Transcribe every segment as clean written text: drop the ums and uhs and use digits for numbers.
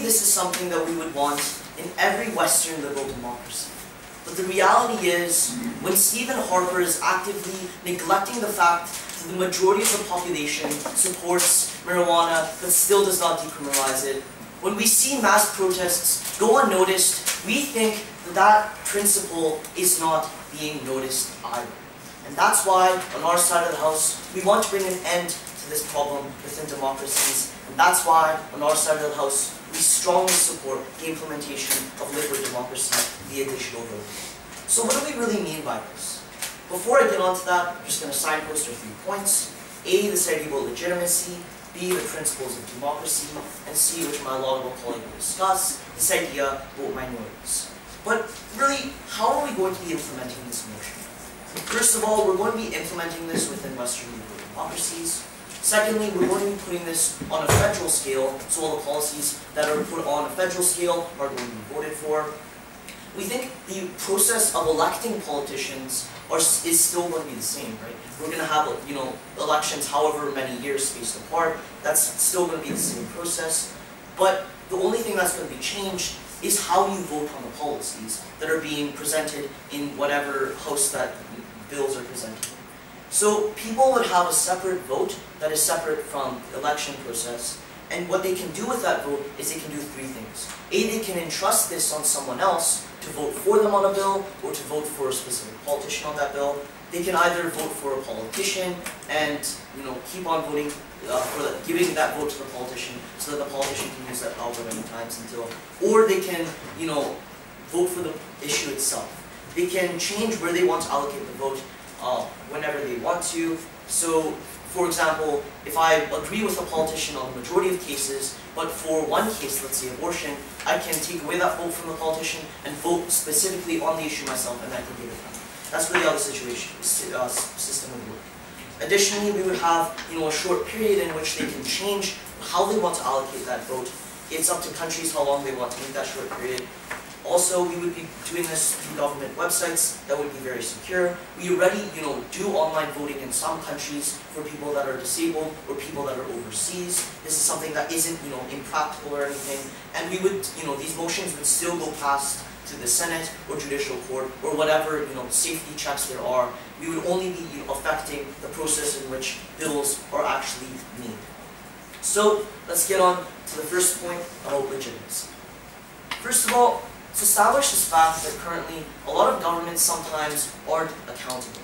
this is something that we would want in every Western liberal democracy. But the reality is, when Stephen Harper is actively neglecting the fact that the majority of the population supports marijuana but still does not decriminalize it, when we see mass protests go unnoticed, we think that that principle is not being noticed either. And that's why, on our side of the House, we want to bring an end to this problem within democracies. And that's why, on our side of the House, we strongly support the implementation of liquid democracy via digital voting. So what do we really mean by this? Before I get onto that, I'm just going to signpost our 3 points. A, this idea about legitimacy. B, the principles of democracy. And C, which my laudable colleague will discuss, this idea about minorities. But really, how are we going to be implementing this motion? First of all, we're going to be implementing this within Western liberal democracies. Secondly, we're going to be putting this on a federal scale, so all the policies that are put on a federal scale are going to be voted for. We think the process of electing politicians is still going to be the same, right? We're going to have, elections however many years spaced apart. That's still going to be the same process. But the only thing that's going to be changed is how you vote on the policies that are being presented in whatever house that bills are presented. So people would have a separate vote that is separate from the election process, and what they can do with that vote is they can do 3 things. A, they can entrust this on someone else to vote for them on a bill, or to vote for a specific politician on that bill. They can either vote for a politician and keep on voting giving that vote to the politician, so that the politician can use that however many times until, or they can vote for the issue itself. They can change where they want to allocate the vote whenever they want to. So, for example, if I agree with a politician on the majority of cases, but for one case, let's say abortion, I can take away that vote from the politician and vote specifically on the issue myself, and I can give it them. That's really how the system would work. Additionally, we would have a short period in which they can change how they want to allocate that vote. It's up to countries how long they want to make that short period. Also, we would be doing this through government websites that would be very secure. We already, do online voting in some countries for people that are disabled or people that are overseas. This is something that isn't, impractical or anything. And we would, these motions would still go past to the Senate or judicial court or whatever, safety checks there are. We would only be affecting the process in which bills are actually made. So, let's get on to the first point about legitimacy. First of all, let's establish this fact that currently a lot of governments sometimes aren't accountable.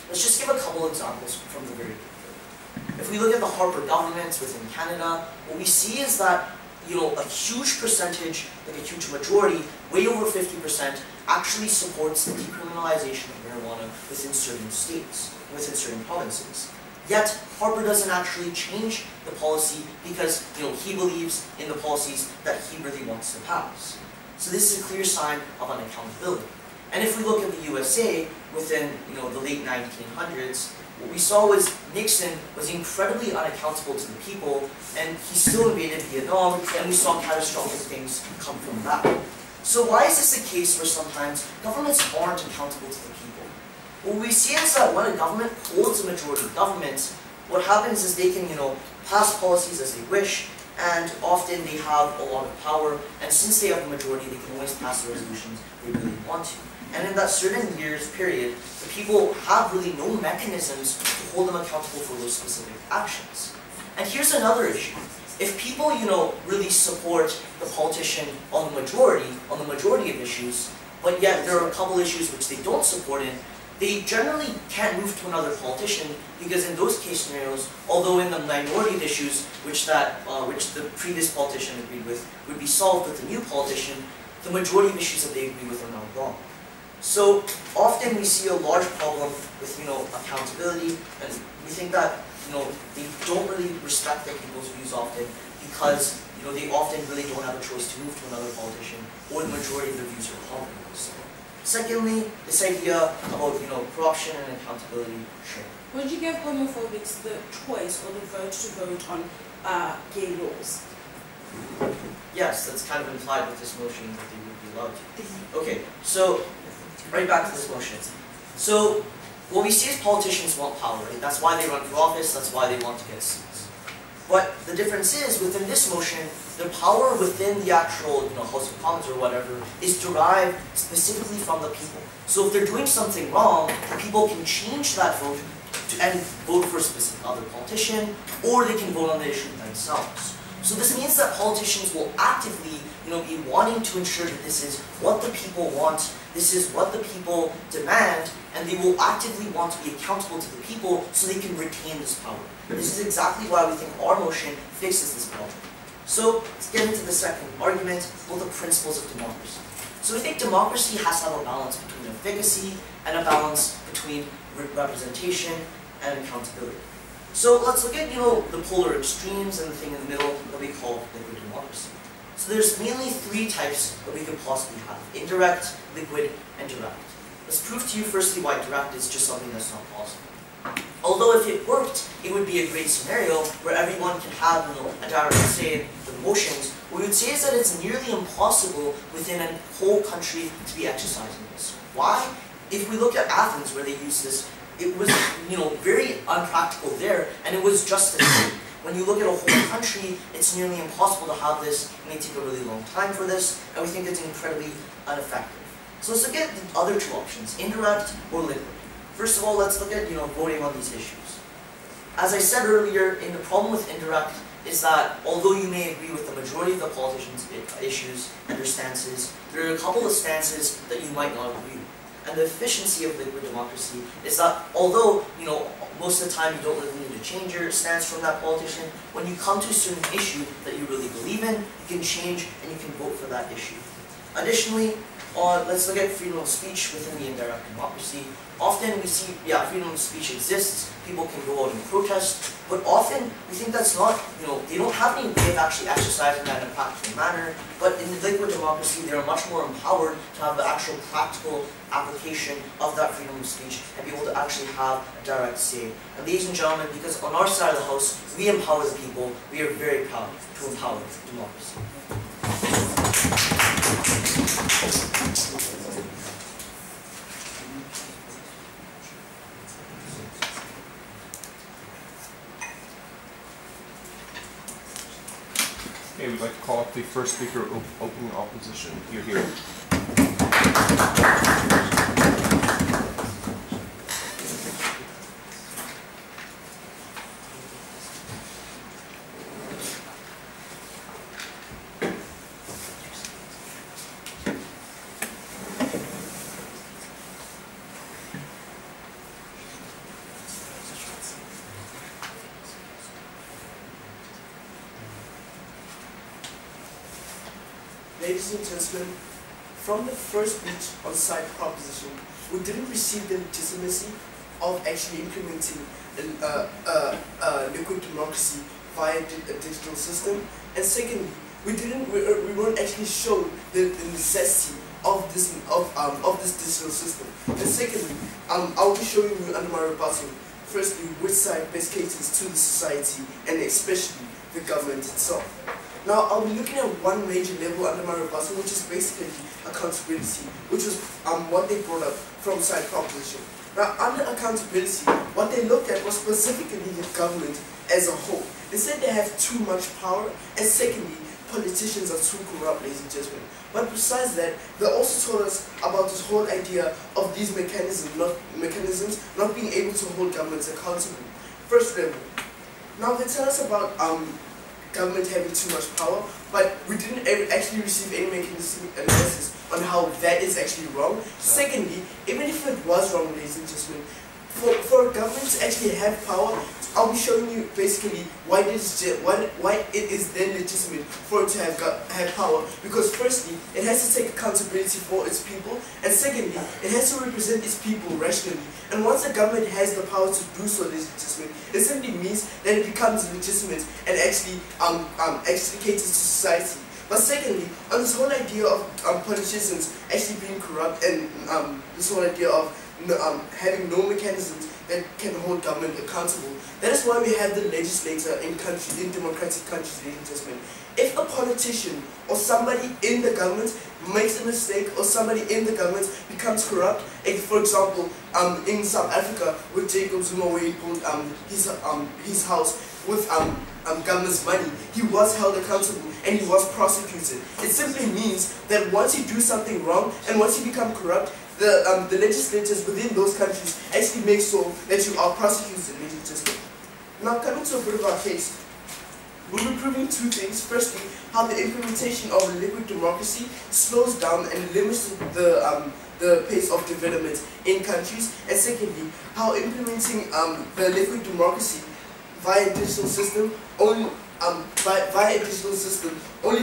Let's just give a couple examples from the very beginning. If we look at the Harper governments within Canada, what we see is that a huge percentage, like a huge majority, way over 50%, actually supports the decriminalization of marijuana within certain states, within certain provinces. Yet, Harper doesn't actually change the policy because he believes in the policies that he really wants to pass. So this is a clear sign of unaccountability. And if we look at the USA within the late 1900s, what we saw was Nixon was incredibly unaccountable to the people, and he still invaded Vietnam, and we saw catastrophic things come from that. So why is this the case where sometimes governments aren't accountable to the people? What we see is that when a government holds a majority of government, what happens is they can, pass policies as they wish, and often they have a lot of power, and since they have a majority, they can always pass the resolutions they really want to. And in that certain years period, the people have really no mechanisms to hold them accountable for those specific actions. And here's another issue. If people, really support the politician on the majority of issues, but yet there are a couple issues which they don't support in, they generally can't move to another politician, because in those case scenarios, although in the minority of issues which the previous politician agreed with would be solved with the new politician, the majority of issues that they agree with are now wrong. So often we see a large problem with accountability, and we think that they don't really respect the people's views often because they often really don't have a choice to move to another politician, or the majority of their views are compromised. Secondly, this idea about corruption and accountability. Sure. Would you give homophobics the choice or the vote to vote on gay laws? Yes, that's kind of implied with this motion that they would be allowed to. Okay, so right back to this motion. So what we see is politicians want power, right? That's why they run for office, that's why they want to get seats. But the difference is, within this motion, the power within the actual House of Commons or whatever is derived specifically from the people. So if they're doing something wrong, the people can change that vote and vote for a specific other politician, or they can vote on the issue themselves. So this means that politicians will actively be wanting to ensure that this is what the people want, this is what the people demand, and they will actively want to be accountable to the people so they can retain this power. This is exactly why we think our motion fixes this problem. So let's get into the second argument about the principles of democracy. So we think democracy has to have a balance between efficacy and a balance between representation and accountability. So let's look at the polar extremes and the thing in the middle that we call liquid democracy. So there's mainly three types that we could possibly have: indirect, liquid, and direct. Let's prove to you firstly why direct is just something that's not possible. Although if it worked, it would be a great scenario where everyone can have a direct say in the motions. What we would say is that it's nearly impossible within a whole country to be exercising this. Why? If we look at Athens, where they use this, it was very unpractical there, and it was just the same. When you look at a whole country, it's nearly impossible to have this. It may take a really long time for this, and we think it's incredibly ineffective. So let's look at the other two options: indirect or liquid. First of all, let's look at voting on these issues. As I said earlier, the problem with indirect is that although you may agree with the majority of the politicians' issues and their stances, there are a couple of stances that you might not agree with. And the efficiency of liquid democracy is that although most of the time you don't really need to change your stance from that politician, when you come to a certain issue that you really believe in, you can change and you can vote for that issue. Additionally, let's look at freedom of speech within the indirect democracy. Often we see, freedom of speech exists, people can go out and protest, but often we think that's not, they don't have any way of actually exercising that in a practical manner, but in the liquid democracy they are much more empowered to have the actual practical application of that freedom of speech and be able to actually have a direct say. And ladies and gentlemen, because on our side of the house, we empower the people, we are very proud to empower democracy. Okay, we'd like to call up the first speaker of opening opposition. You're here. Ladies and gentlemen, from the first speech on side proposition, we didn't receive the legitimacy of actually implementing liquid democracy via a digital system, and secondly, we weren't actually shown the necessity of this digital system. And secondly, I'll be showing you under my rebuttal, firstly, which side best caters to the society and especially the government itself. Now, I'll be looking at one major level under my rebuttal, which is basically accountability, which was what they brought up from side proposition. Now, under accountability, what they looked at was specifically the government as a whole. They said they have too much power, and secondly, politicians are too corrupt, ladies and gentlemen. But besides that, they also told us about this whole idea of these mechanisms not being able to hold governments accountable. First level. Now, they tell us about government having too much power, but we didn't actually receive any mechanism analysis on how that is actually wrong. Secondly, even if it was wrong, ladies and gentlemen, for a government to actually have power, I'll be showing you basically why it is then legitimate for it to have power. Because firstly, it has to take accountability for its people, and secondly, it has to represent its people rationally. And once the government has the power to do so, legitimate, it simply means that it becomes legitimate and actually caters to society. But secondly, on this whole idea of politicians actually being corrupt and this whole idea of having no mechanisms that can hold government accountable, that is why we have the legislator in democratic countries, ladies and gentlemen. If a politician or somebody in the government makes a mistake or somebody in the government becomes corrupt, for example, in South Africa with Jacob Zuma where he built his house, government's money, he was held accountable and he was prosecuted. It simply means that once you do something wrong and once you become corrupt, the legislators within those countries actually make sure that you are prosecuted. Now, coming to a bit of our case, we'll be proving two things. Firstly, how the implementation of liquid democracy slows down and limits the pace of development in countries, and secondly, how implementing the liquid democracy via digital system only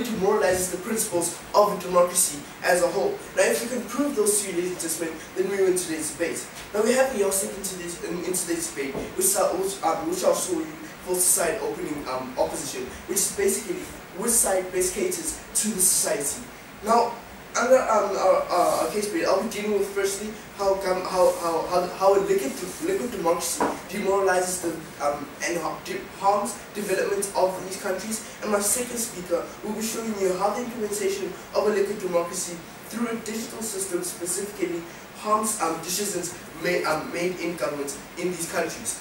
demoralizes the principles of truth as a whole. Now, if we can prove those two, ladies and gentlemen, then we win today's debate. Now, we have the yardstick in today's debate, which I'll show you for side opening opposition, which is basically which side best caters to the society. Now, under our case debate, I'll be dealing with firstly how a liquid democracy demoralizes and harms development of these countries, and my second speaker will be showing you how the implementation of a liquid democracy through a digital system specifically harms decisions made in government in these countries.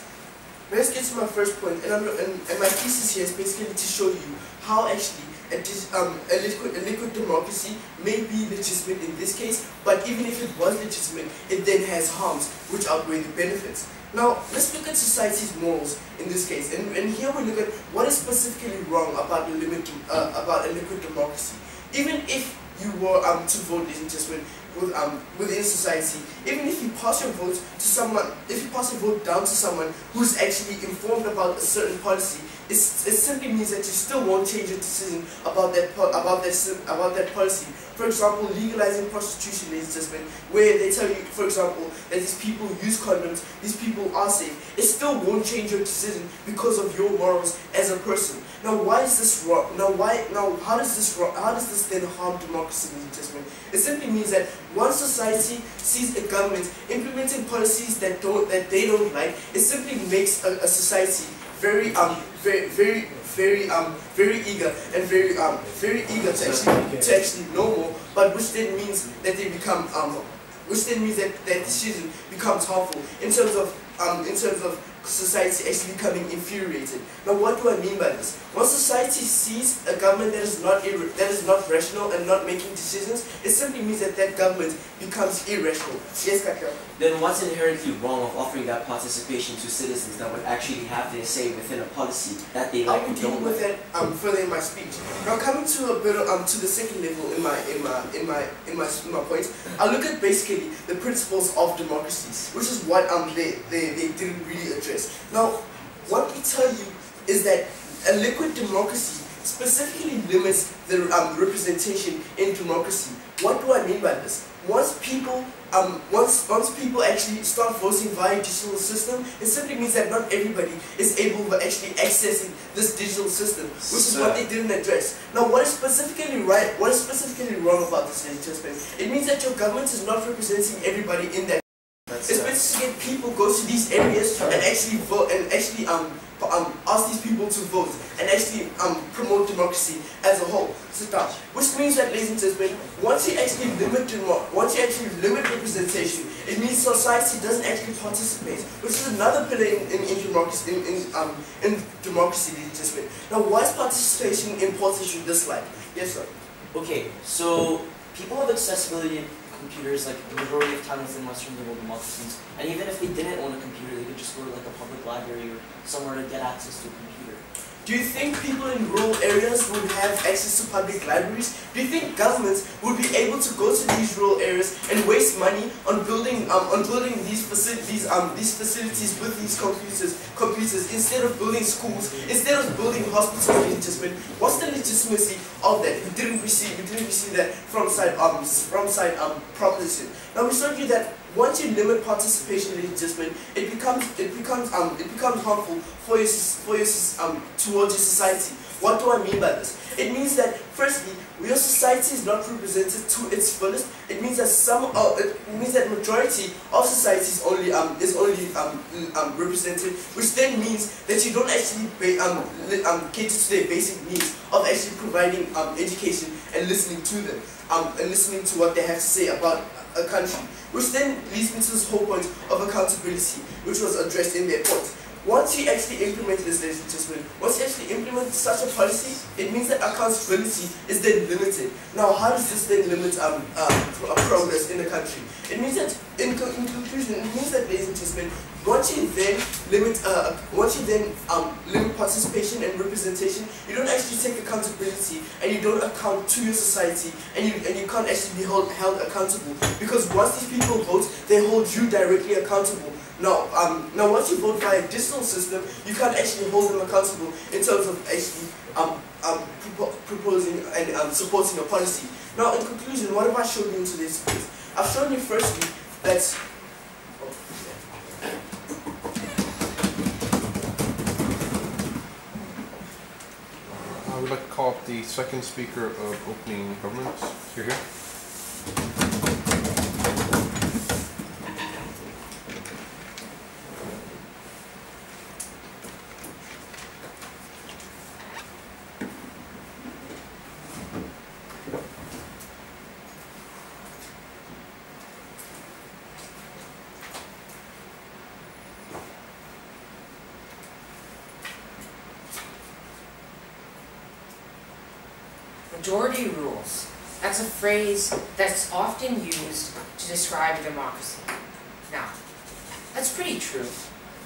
Let's get to my first point, and my thesis here is basically to show you how actually a liquid democracy may be legitimate in this case, but even if it was legitimate, it then has harms which outweigh the benefits. Now, let's look at society's morals in this case, and here we look at what is specifically wrong about a liquid democracy. Even if you were to vote, ladies and gentlemen, within society, even if you pass your vote to someone, if you pass your vote down to someone who's actually informed about a certain policy, it simply means that you still won't change your decision about that policy. For example, legalizing prostitution, ladies and gentlemen, where they tell you, for example, that these people use condoms, these people are safe. It still won't change your decision because of your morals as a person. Now, why is this wrong? How does this then harm democracy, ladies and gentlemen? It simply means that once society sees a government implementing policies that they don't like, it simply makes a society very eager and very eager to actually know more, but which then means that they become that decision becomes harmful in terms of society actually becoming infuriated. Now, what do I mean by this? Once society sees a government that is not rational and not making decisions, it simply means that that government becomes irrational. Yes, Kakya? Then what's inherently wrong of offering that participation to citizens that would actually have their say within a policy that they like? I'll be dealing with that further in my speech. Now, coming to a bit to the second level in my point, I'll look at basically the principles of democracy, which is what they didn't really address. Now, what we tell you is that a liquid democracy specifically limits the representation in democracy. What do I mean by this? Once people actually start voting via digital system, it simply means that not everybody is able to actually accessing this digital system, which is what they didn't address. Now, what is specifically right? What is specifically wrong about this legislation? It means that your government is not representing everybody in that. It's better to get people go to these areas and actually vote and actually ask these people to vote and actually promote democracy as a whole. Which means that, ladies and gentlemen, once you actually limit representation, it means society doesn't actually participate, which is another pillar in democracy. In democracy, ladies and gentlemen. Now, why is participation important to this light? Yes, sir. Okay, so people have accessibility computers like the majority of time within Western liberal democracies, and even if they didn't own a computer, they could just go to like a public library or somewhere to get access to a computer. Do you think people in rural areas would have access to public libraries? Do you think governments would be able to go to these rural areas and waste money on building these facilities with these computers instead of building schools, instead of building hospitals? What's the legitimacy of that? We didn't receive that from side proposition. Now, we showed you that once you limit participation in adjustment, it becomes harmful towards your society. What do I mean by this? It means that firstly, your society is not represented to its fullest. It means that majority of society is only represented, which then means that you don't actually cater to their basic needs of actually providing education and listening to them and listening to what they have to say about a country, which then leads me to this whole point of accountability, which was addressed in their point. once you actually implement this, ladies and gentlemen, once you actually implement such a policy, it means that accountability is then limited. Now, how does this then limit progress in the country? It means that, in conclusion, it means that, ladies and gentlemen, once you then limit participation and representation, you don't actually take accountability and you don't account to your society, and you can't actually be held accountable, because once these people vote, they hold you directly accountable. Now, once you vote via a digital system, you can't actually hold them accountable in terms of actually proposing and supporting a policy. Now, in conclusion, what have I shown you in today's case? I've shown you firstly that I would like to call up the second speaker of opening governments. You're here. Majority rules. That's a phrase that's often used to describe a democracy. Now, that's pretty true.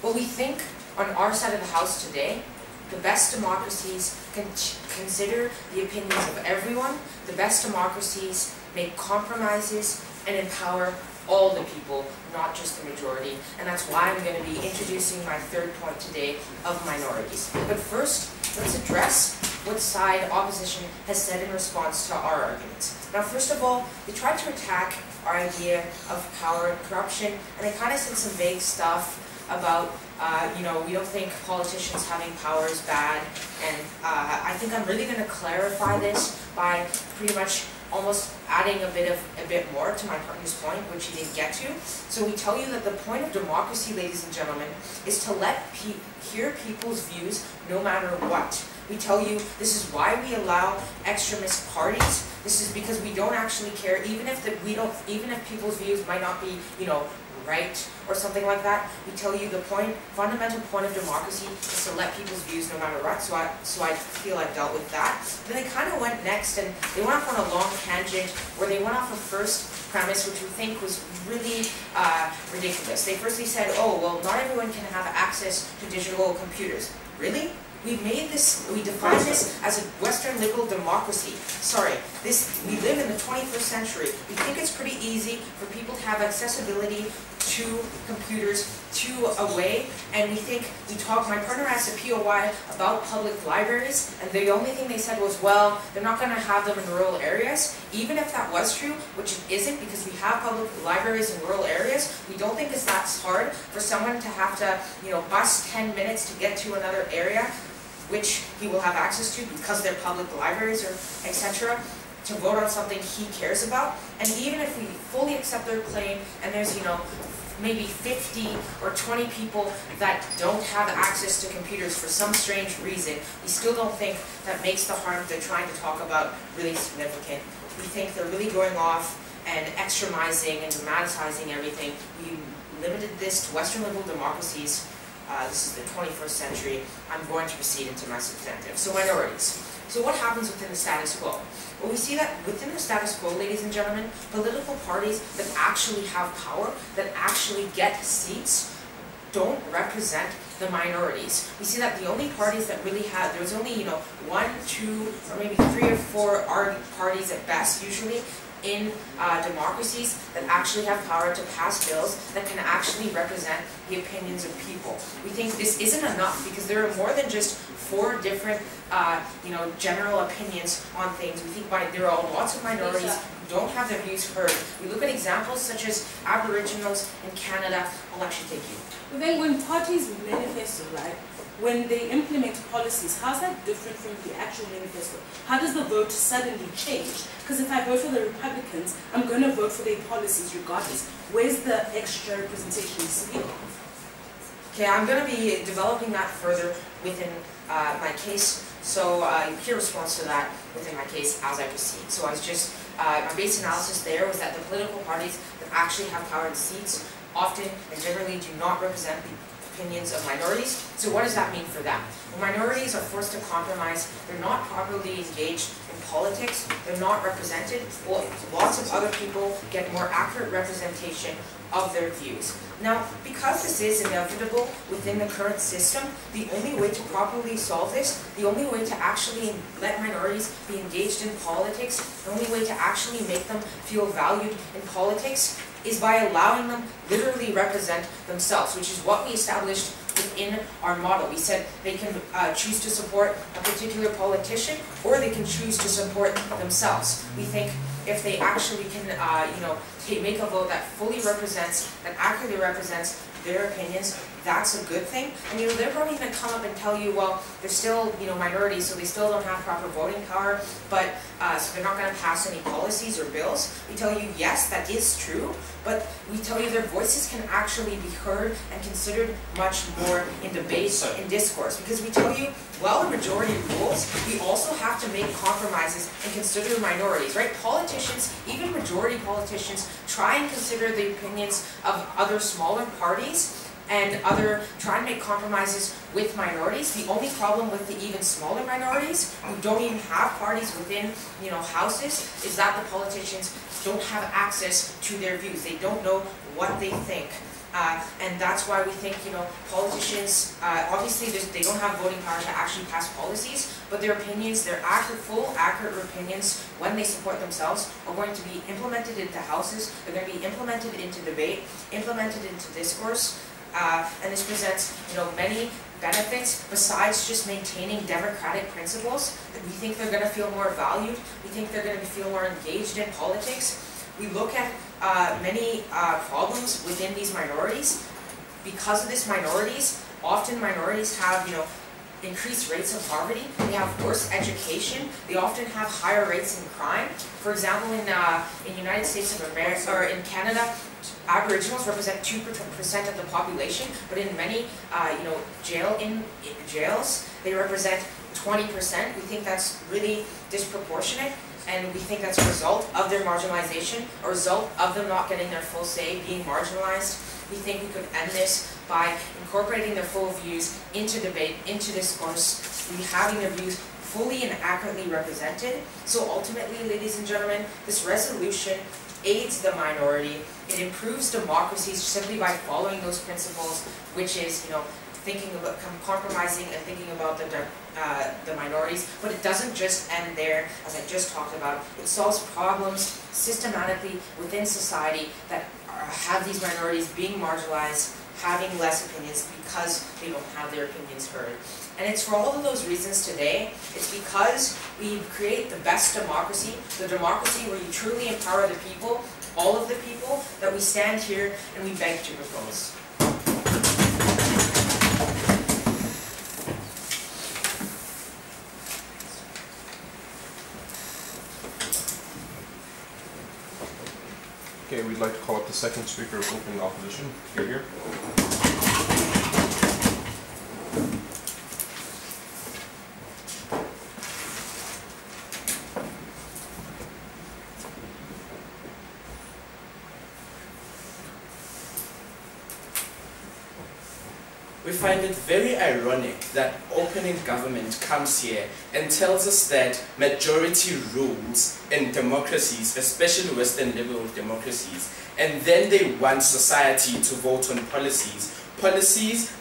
But we think on our side of the house today, the best democracies can consider the opinions of everyone. The best democracies make compromises and empower all the people, not just the majority. And that's why I'm going to be introducing my third point today of minorities. But first, let's address what side opposition has said in response to our arguments. Now, first of all, they tried to attack our idea of power and corruption, and they kind of said some vague stuff about, we don't think politicians having power is bad, and I think I'm really going to clarify this by pretty much almost adding a bit more to my partner's point, which he didn't get to. So we tell you that the point of democracy, ladies and gentlemen, is to hear people's views no matter what. We tell you this is why we allow extremist parties. This is because we don't actually care, even if people's views might not be, right or something like that. We tell you the fundamental point of democracy is to let people's views no matter what. So I feel I've dealt with that. Then they kind of went next, and they went off on a long tangent where they went off a first premise, which we think was really ridiculous. They firstly said, oh, well, not everyone can have access to digital computers. Really? We define this as a Western liberal democracy. Sorry, we live in the 21st century. We think it's pretty easy for people to have accessibility to computers, to a way, and my partner asked a POI about public libraries, and the only thing they said was, well, they're not going to have them in rural areas. Even if that was true, which it isn't, because we have public libraries in rural areas, we don't think it's that hard for someone to have to, bus 10 minutes to get to another area, which he will have access to because they're public libraries or etc., to vote on something he cares about. And even if we fully accept their claim, and there's, maybe 50 or 20 people that don't have access to computers for some strange reason, we still don't think that makes the harm they're trying to talk about really significant. We think they're really going off and extremizing and dramatizing everything. We limited this to Western liberal democracies. This is the 21st century. I'm going to proceed into my substantive. So minorities. So what happens within the status quo? Well, we see that within the status quo, ladies and gentlemen, political parties that actually have power, that actually get seats, don't represent the minorities. We see that the only parties that really have, there's only, one, two, or maybe 3 or 4 parties at best, usually, in democracies that actually have power to pass bills that can actually represent the opinions of people. We think this isn't enough because there are more than just 4 different, general opinions on things. We think there are lots of minorities who don't have their views heard. We look at examples such as Aboriginals in Canada. I'll actually take you. But then when parties manifesto, right, when they implement policies, how's that different from the actual manifesto? How does the vote suddenly change? Because if I vote for the Republicans, I'm going to vote for their policies regardless. Where's the extra representation in Sweden? Okay, I'm going to be developing that further within my case. So you hear a response to that within my case as I proceed. So my base analysis there was that the political parties that actually have power and seats often and generally do not represent the opinions of minorities. So what does that mean for them? Well, minorities are forced to compromise, they're not properly engaged in politics, they're not represented. Well, lots of other people get more accurate representation of their views. Now, because this is inevitable within the current system, the only way to properly solve this, the only way to actually let minorities be engaged in politics, the only way to actually make them feel valued in politics is by allowing them literally represent themselves, which is what we established within our model. We said they can choose to support a particular politician, or they can choose to support themselves. We think if they actually can, make a vote that fully represents, that accurately represents their opinions, that's a good thing. And they're probably going to come up and tell you, well, they're still, minorities, so they still don't have proper voting power, but so they're not going to pass any policies or bills. We tell you, yes, that is true, but we tell you their voices can actually be heard and considered much more in debate, in discourse, because we tell you, while the majority rules, we also have to make compromises and consider minorities, right? Politicians, even majority politicians, try and consider the opinions of other smaller parties and try and make compromises with minorities. The only problem with the even smaller minorities, who don't even have parties within, houses, is that the politicians don't have access to their views. They don't know what they think. And that's why we think, politicians, obviously they don't have voting power to actually pass policies, but their opinions, their accurate opinions, when they support themselves, are going to be implemented into houses, they're going to be implemented into debate, implemented into discourse, and this presents, many benefits besides just maintaining democratic principles. We think they're going to feel more valued, we think they're going to feel more engaged in politics. We look at many problems within these minorities. Because of this often minorities have, increased rates of poverty, they have worse education, they often have higher rates in crime. For example, in the United States of America, or in Canada, Aboriginals represent 2% of the population, but in many, jails, they represent 20%. We think that's really disproportionate. And we think that's a result of their marginalization, a result of them not getting their full say, being marginalized. We think we could end this by incorporating their full views into debate, into discourse, having their views fully and accurately represented. So ultimately, ladies and gentlemen, this resolution aids the minority. It improves democracies simply by following those principles, which is, thinking about compromising and thinking about the minorities, but it doesn't just end there, as I just talked about. It solves problems systematically within society that have these minorities being marginalized, having less opinions because they don't have their opinions heard. And it's for all of those reasons today, it's because we create the best democracy, the democracy where you truly empower the people, all of the people, that we stand here and we beg to propose. Okay, we'd like to call up the second speaker of opening opposition. Here. We find it very ironic that opening government comes here and tells us that majority rules in democracies, especially Western level of democracies, and then they want society to vote on policies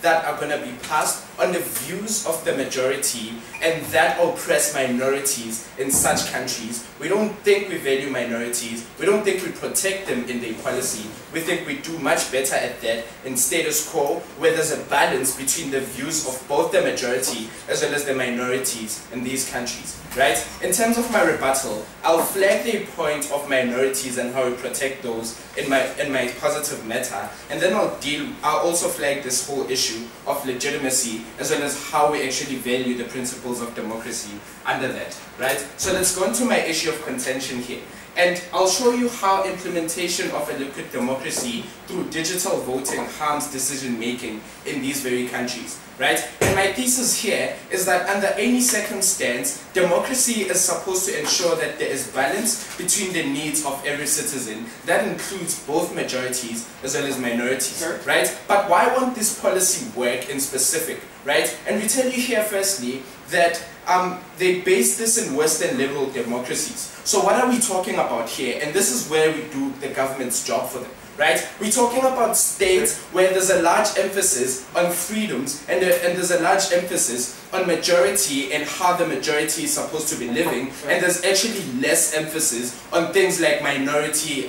that are going to be passed on the views of the majority and that oppress minorities in such countries. We don't think we value minorities, we don't think we protect them in their policy. We think we do much better at that in status quo, where there's a balance between the views of both the majority as well as the minorities in these countries, right? In terms of my rebuttal, I'll flag the point of minorities and how we protect those in my positive matter, and then I'll also flag this whole issue of legitimacy as well as how we actually value the principles of democracy under that, right? So let's go into my issue of contention here. And I'll show you how implementation of a liquid democracy through digital voting harms decision making in these very countries, right? And my thesis here is that under any circumstance, democracy is supposed to ensure that there is balance between the needs of every citizen. That includes both majorities as well as minorities, right? But why won't this policy work in specific, right? And we tell you here firstly that they base this in Western liberal democracies. So what are we talking about here? And this is where we do the government's job for them, right? We're talking about states where there's a large emphasis on freedoms and there's a large emphasis on majority and how the majority is supposed to be living, and there's actually less emphasis on things like minority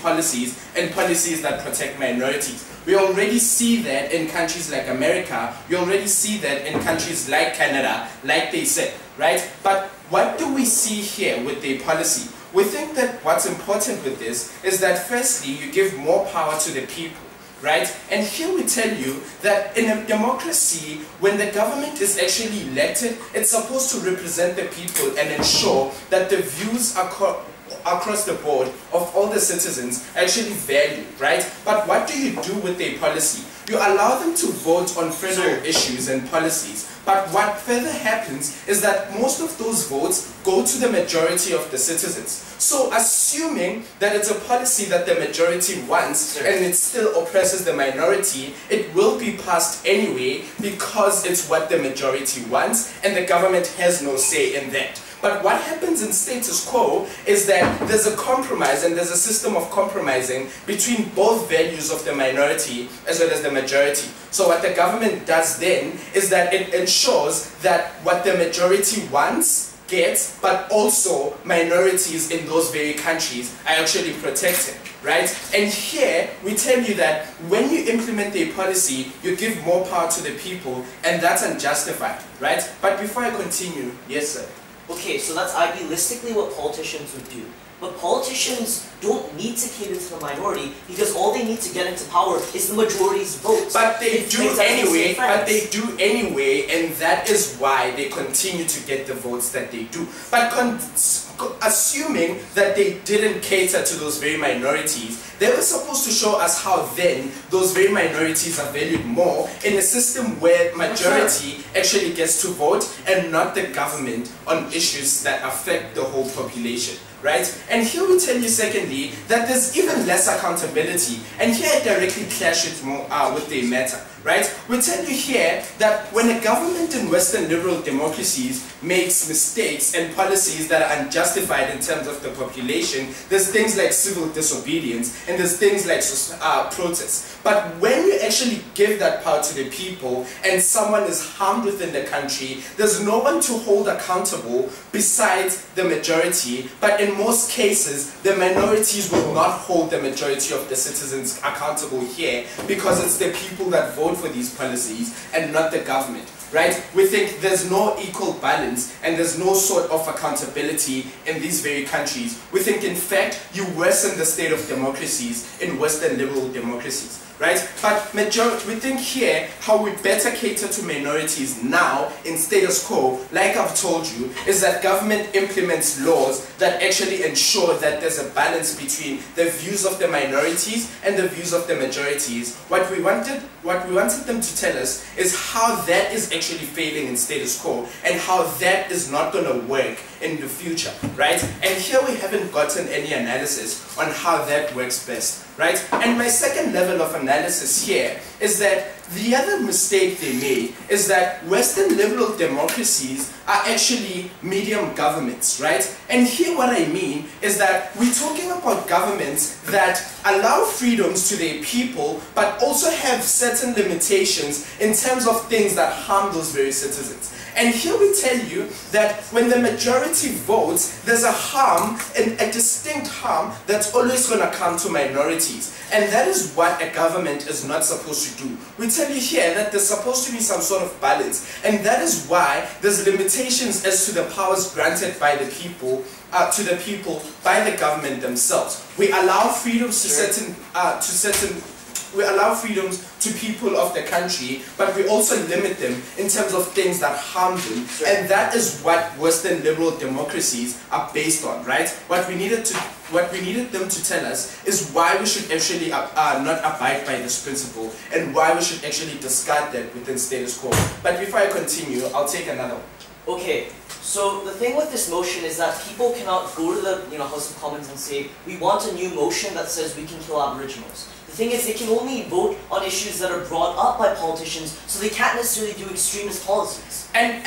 policies and policies that protect minorities. We already see that in countries like America, we already see that in countries like Canada, like they said, right? But what do we see here with the policy? We think that what's important with this is that firstly, you give more power to the people, right? And here we tell you that in a democracy, when the government is actually elected, it's supposed to represent the people and ensure that the views across the board of all the citizens actually valued, right? But what do you do with their policy? You allow them to vote on federal issues and policies, but what further happens is that most of those votes go to the majority of the citizens. So assuming that it's a policy that the majority wants and it still oppresses the minority, it will be passed anyway because it's what the majority wants and the government has no say in that. But what happens in status quo is that there's a compromise and there's a system of compromising between both values of the minority as well as the majority. So what the government does then is that it ensures that what the majority wants gets, but also minorities in those very countries are actually protected, right? And here we tell you that when you implement a policy, you give more power to the people, and that's unjustified, right? But before I continue, yes sir. Okay, so that's idealistically what politicians would do. But politicians don't need to cater to the minority because all they need to get into power is the majority's votes. But they do anyway, and that is why they continue to get the votes that they do. But assuming that they didn't cater to those very minorities, they were supposed to show us how then those very minorities are valued more in a system where majority actually gets to vote and not the government on issues that affect the whole population, right? And here we tell you secondly that there's even less accountability, and here it directly clashes more with the matter, right? We tell you here that when a government in Western liberal democracies makes mistakes and policies that are unjustified in terms of the population, there's things like civil disobedience and there's things like protests. But when you actually give that power to the people and someone is harmed within the country, there's no one to hold accountable besides the majority. But in most cases, the minorities will not hold the majority of the citizens accountable here because it's the people that vote for these policies and not the government, right? We think there's no equal balance and there's no sort of accountability in these very countries. We think in fact you worsen the state of democracies in Western liberal democracies, right? But we think here how we better cater to minorities now in status quo, like I've told you, is that government implements laws that actually ensure that there's a balance between the views of the minorities and the views of the majorities. What we wanted them to tell us is how that is actually failing in status quo and how that is not going to work in the future, right? And here we haven't gotten any analysis on how that works best, right? And my second level of analysis here is that the other mistake they made is that Western liberal democracies are actually medium governments, right? And here what I mean is that we're talking about governments that allow freedoms to their people but also have certain limitations in terms of things that harm those very citizens. And here we tell you that when the majority votes, there's a harm, a distinct harm that's always going to come to minorities. And that is what a government is not supposed to do. We tell you here that there's supposed to be some sort of balance, and that is why there's limitations as to the powers granted by the people, by the government themselves. We allow freedoms to certain freedoms to people of the country, but we also limit them in terms of things that harm them. Sure. And that is what Western liberal democracies are based on, right? What we needed them to tell us is why we should actually not abide by this principle, and why we should actually discard that within status quo. But before I continue, I'll take another one. Okay, so the thing with this motion is that people cannot go to the House of Commons and say, we want a new motion that says we can kill Aboriginals. The thing is, they can only vote on issues that are brought up by politicians, so they can't necessarily do extremist policies. And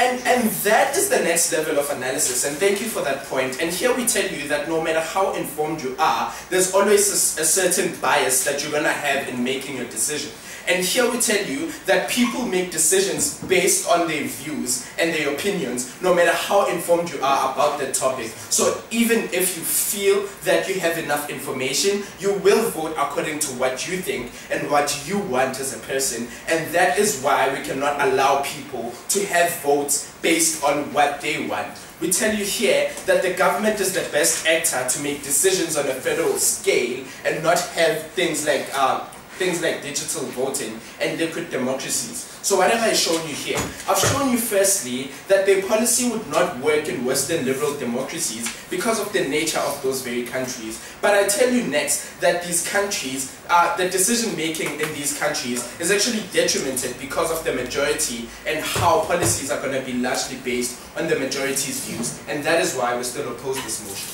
that is the next level of analysis, and thank you for that point. And here we tell you that no matter how informed you are, there's always a certain bias that you're going to have in making your decision. And here we tell you that people make decisions based on their views and their opinions, no matter how informed you are about the topic. So even if you feel that you have enough information, you will vote according to what you think and what you want as a person. And that is why we cannot allow people to have votes based on what they want. We tell you here that the government is the best actor to make decisions on a federal scale and not have things like digital voting and liquid democracies. So what have I shown you here? I've shown you firstly that the policy would not work in Western liberal democracies because of the nature of those very countries. But I tell you next that these countries, the decision making in these countries is actually detrimented because of the majority and how policies are going to be largely based on the majority's views. And that is why we still oppose this motion.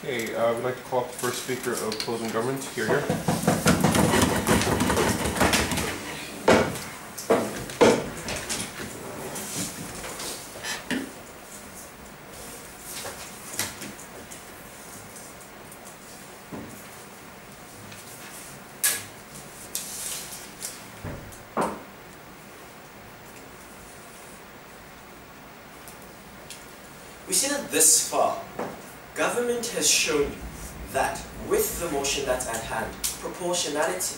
Okay, we'd like to call up the first speaker of Closing Government. Here. We see that this far, government has shown you that with the motion that's at hand, proportionality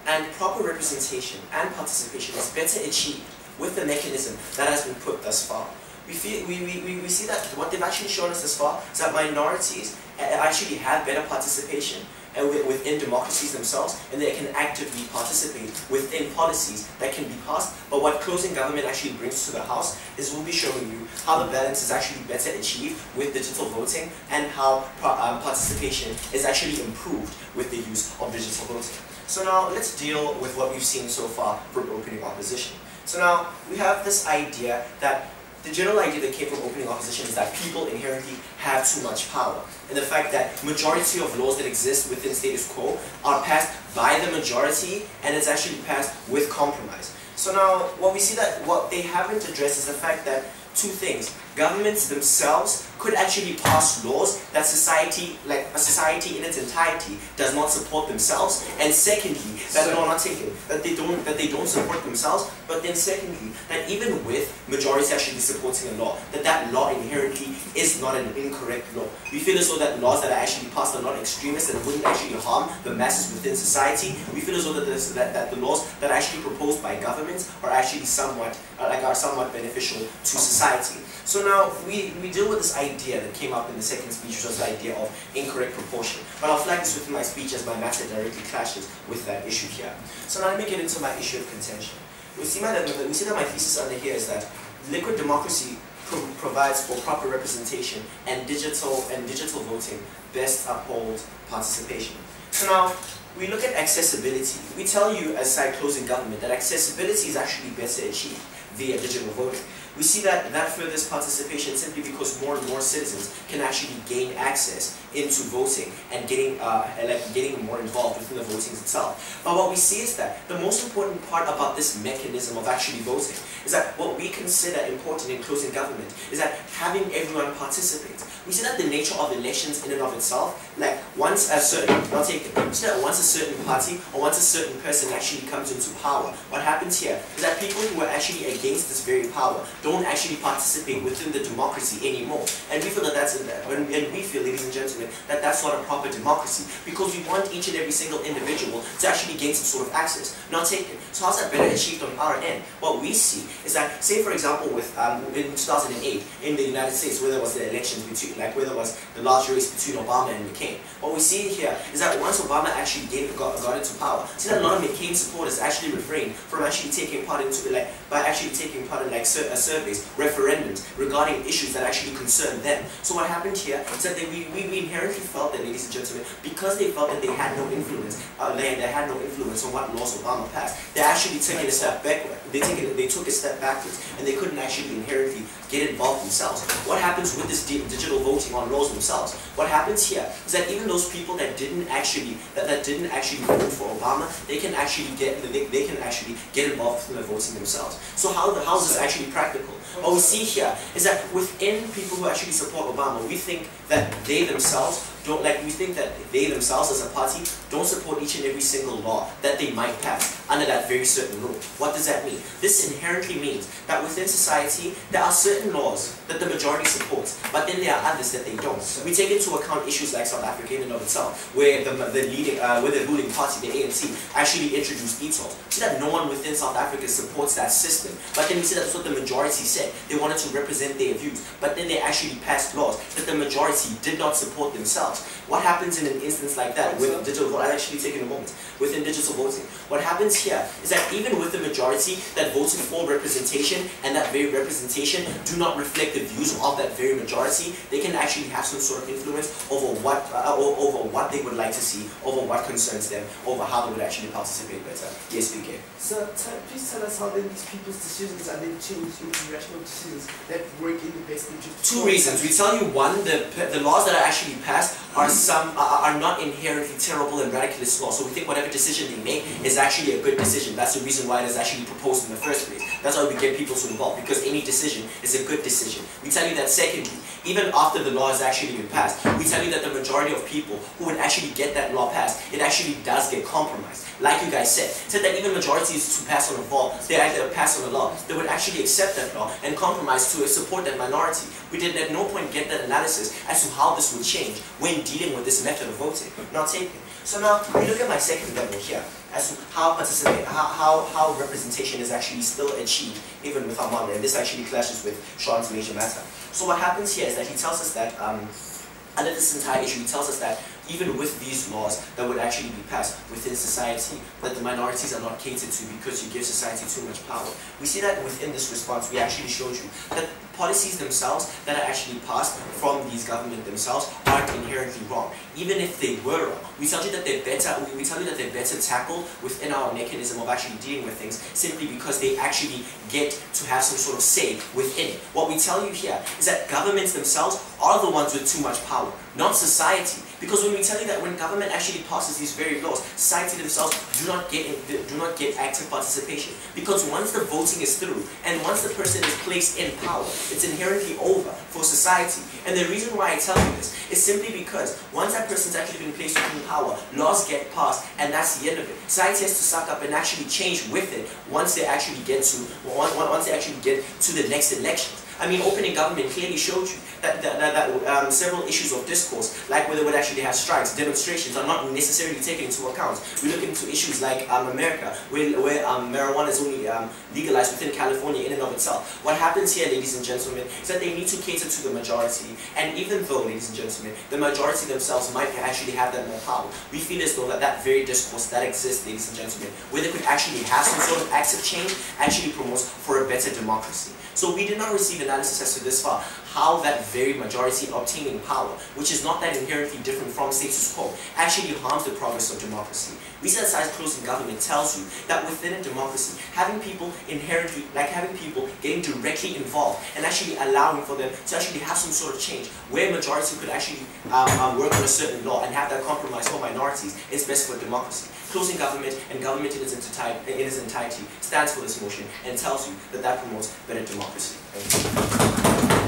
and proper representation and participation is better achieved with the mechanism that has been put thus far. We see that what they've actually shown us thus far is that minorities actually have better participation within democracies themselves, and they can actively participate within policies that can be passed. But what closing government actually brings to the House is we'll be showing you how the balance is actually better achieved with digital voting and how participation is actually improved with the use of digital voting. So now let's deal with what we've seen so far from opening opposition. So now we have this idea that the general idea that came from opening opposition is that people inherently have too much power. And the fact that majority of laws that exist within status quo are passed by the majority, and it's actually passed with compromise. So now what we see that what they haven't addressed is the fact that two things. Governments themselves could actually pass laws that society, like a society in its entirety, does not support themselves. And secondly, that they don't support themselves. But then secondly, that even with majority actually supporting a law, that law inherently is not an incorrect law. We feel as though that laws that are actually passed are not extremist and wouldn't actually harm the masses within society. We feel as though that the laws that are actually proposed by governments are actually somewhat beneficial to society. So now we deal with this idea that came up in the second speech, which was the idea of incorrect proportion. But I'll flag this within my speech as my matter directly clashes with that issue here. So now let me get into my issue of contention. We see that my thesis under here is that liquid democracy provides for proper representation, and digital voting best uphold participation. So now we look at accessibility. We tell you as side closing government that accessibility is actually better achieved via digital voting. We see that furthers participation simply because more and more citizens can actually gain access into voting and getting more involved within the voting itself. But what we see is that the most important part about this mechanism of actually voting is that what we consider important in closing government is that having everyone participate. We see that the nature of elections in and of itself, like once a certain party or once a certain person actually comes into power, what happens here is that people who are actually against this very power don't actually participate within the democracy anymore. And we feel that that's and we feel, ladies and gentlemen, that that's not a proper democracy, because we want each and every single individual to actually gain some sort of access, not taken. So how's that better achieved on our end? What we see is that, say for example, with in 2008 in the United States, where there was the elections between, like where there was the large race between Obama and McCain, what we see here is that once Obama actually got into power, see that a lot of McCain supporters actually refrained from actually taking part into surveys, referendums regarding issues that actually concern them. So what happened here is that we inherently felt that, ladies and gentlemen, because they felt that they had no influence, they had no influence on what laws Obama passed, they actually took a step backward. They took a step backwards, and they couldn't actually inherently get involved themselves. What happens with this digital voting on laws themselves? What happens here is that even those people that didn't actually vote for Obama, they can actually get involved in the voting themselves. So how is this actually practical? What we see here is that within people who actually support Obama, we think that they themselves as a party don't support each and every single law that they might pass under that very certain rule. What does that mean? This inherently means that within society there are certain laws that the majority supports, but then there are others that they don't. We take into account issues like South Africa in and of itself, where the ruling party, the ANC, actually introduced e-tolls. See that no one within South Africa supports that system, but then we see that's what the majority said. They wanted to represent their views, but then they actually passed laws that the majority did not support themselves. What happens in an instance like that with digital voting? I'll actually take in a moment. Within digital voting, what happens here is that even with the majority that voted for representation, and that very representation do not reflect the views of that very majority, they can actually have some sort of influence over what they would like to see, over what concerns them, over how they would actually participate better. Yes, BK. So please tell us how then these people's decisions are then changed into rational decisions that work in the best interest. Two reasons. We tell you, one, the laws that are actually passed are not inherently terrible and ridiculous laws. So we think whatever decision they make is actually a good decision. That's the reason why it is actually proposed in the first place. That's why we get people to involve, because any decision is a good decision. We tell you that secondly, even after the law has actually been passed, we tell you that the majority of people who would actually get that law passed, it actually does get compromised. Like you guys said that even majorities to pass on a law, they either pass on a law, they would actually accept that law and compromise to support that minority. We did at no point get that analysis as to how this would change when dealing with this method of voting, not taking. So now we look at my second level here as to how representation is actually still achieved even with our model, and this actually clashes with Sean's major matter. So what happens here is that he tells us that under this entire issue, he tells us that even with these laws that would actually be passed within society, that the minorities are not catered to because you give society too much power. We see that within this response, we actually showed you that policies themselves that are actually passed from these government themselves aren't inherently wrong. Even if they were wrong, we tell you that they're better. We tell you that they're better tackled within our mechanism of actually dealing with things, simply because they actually get to have some sort of say within it. What we tell you here is that governments themselves are the ones with too much power, not society. Because when we tell you that when government actually passes these very laws, society themselves do not get active participation. Because once the voting is through, and once the person is placed in power, it's inherently over for society. And the reason why I tell you this is simply because once that person's actually been placed in power, laws get passed, and that's the end of it. Society has to suck up and actually change with it once they actually get to the next elections. I mean, opening government clearly showed you that several issues of discourse, like whether we actually have strikes, demonstrations, are not necessarily taken into account. We look into issues like America, where marijuana is only legalized within California in and of itself. What happens here, ladies and gentlemen, is that they need to cater to the majority. And even though, ladies and gentlemen, the majority themselves might actually have that more power, we feel as though that very discourse that exists, ladies and gentlemen, where they could actually have some sort of active change, actually promotes for a better democracy. So we did not receive analysis as to this far how that very majority obtaining power, which is not that inherently different from status quo, actually harms the progress of democracy. We said size closing government tells you that within a democracy, having people getting directly involved and actually allowing for them to actually have some sort of change, where majority could actually work on a certain law and have that compromise for minorities, is best for democracy. Closing government and government in its entirety stands for this motion and tells you that that promotes better democracy. Thank you.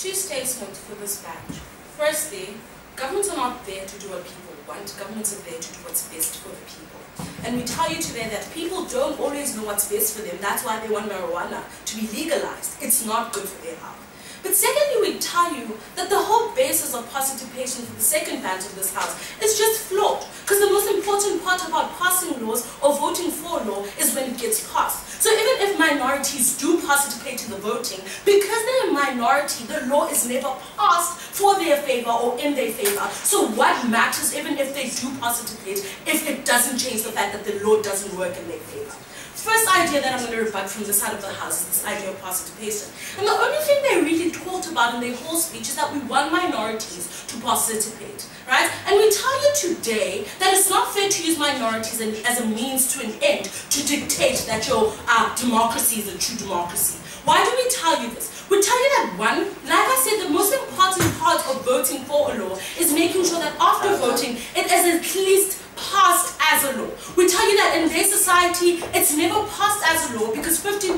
Two statements for this batch. Firstly, governments are not there to do what people want. Governments are there to do what's best for the people. And we tell you today that people don't always know what's best for them. That's why they want marijuana to be legalized. It's not good for their health. But secondly, we tell you that the whole basis of participation for the second branch of this House is just flawed. Because the most important part about passing laws or voting for a law is when it gets passed. So even if minorities do participate in the voting, because they're a minority, the law is never passed for their favor or in their favor. So what matters, even if they do participate, if it doesn't change the fact that the law doesn't work in their favor? First idea that I'm going to rebut from the side of the House is this idea of participation. And the only thing they really talked about in their whole speech is that we want minorities to participate, right? And we tell you today that it's not fair to use minorities as a means to an end to dictate that your democracy is a true democracy. Why do we tell you this? We tell you that one, like I said, the most important part of voting for a law is making sure that after voting, it is at least passed as a law. We tell you that in their society, it's never passed as a law because 15%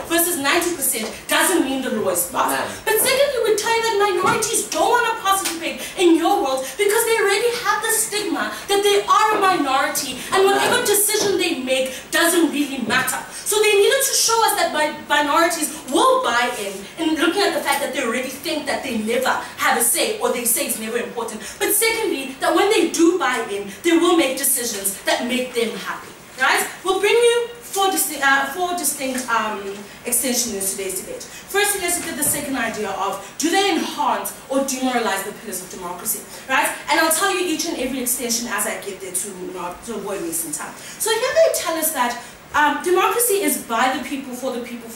versus 90% doesn't mean the law is passed. But secondly, we tell you that minorities don't want to participate in your world because they already have the stigma that they are a minority and whatever decision they make doesn't really matter. So they needed to show us that minorities will buy in looking at the fact that they already think that they never have a say or they say it's never important. But secondly, that when they do buy in, they will make decisions that make them happy. Right? We'll bring you four distinct extensions in today's debate. Firstly, let's look at the second idea of do they enhance or demoralize the pillars of democracy? Right? And I'll tell you each and every extension as I get there to avoid wasting time. So here they tell us that democracy is by the people, for the people,